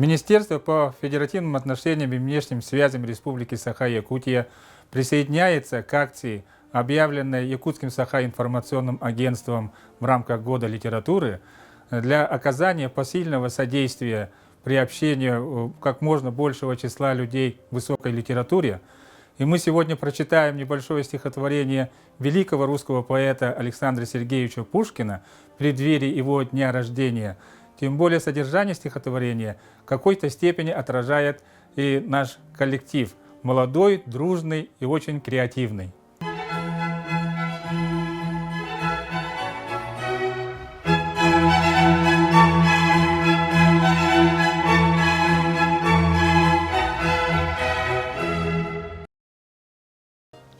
Министерство по федеративным отношениям и внешним связям Республики Саха-Якутия присоединяется к акции, объявленной Якутским Саха-информационным агентством в рамках Года литературы, для оказания посильного содействия приобщению как можно большего числа людей к высокой литературе. И мы сегодня прочитаем небольшое стихотворение великого русского поэта Александра Сергеевича Пушкина в преддверии его дня рождения. Тем более содержание стихотворения в какой-то степени отражает и наш коллектив, молодой, дружный и очень креативный.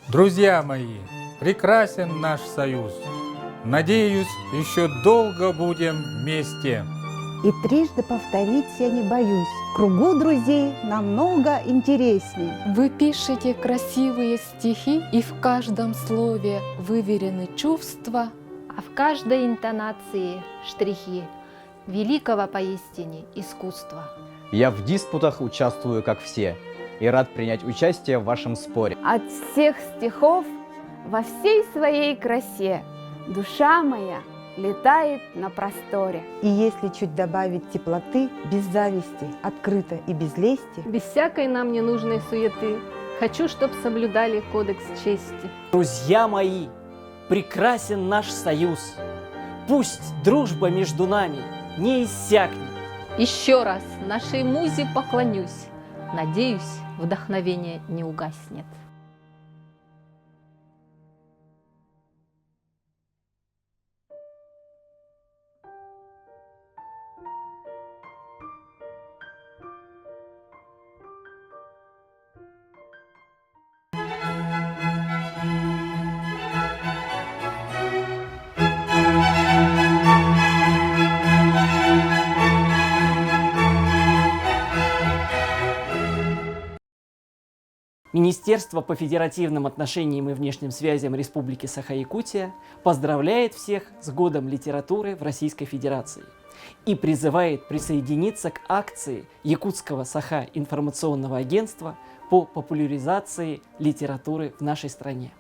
Друзья мои, прекрасен наш союз. Надеюсь, еще долго будем вместе. И трижды повторить я не боюсь. В кругу друзей намного интересней. Вы пишете красивые стихи, и в каждом слове выверены чувства, а в каждой интонации штрихи великого поистине искусства. Я в диспутах участвую, как все, и рад принять участие в вашем споре. От всех стихов во всей своей красе душа моя летает на просторе. И если чуть добавить теплоты, без зависти, открыто и без лести, без всякой нам ненужной суеты, хочу, чтоб соблюдали кодекс чести. Друзья мои, прекрасен наш союз, пусть дружба между нами не иссякнет. Еще раз нашей музе поклонюсь, надеюсь, вдохновение не угаснет. Министерство по федеративным отношениям и внешним связям Республики Саха-Якутия поздравляет всех с Годом литературы в Российской Федерации и призывает присоединиться к акции Якутского Саха-информационного агентства по популяризации литературы в нашей стране.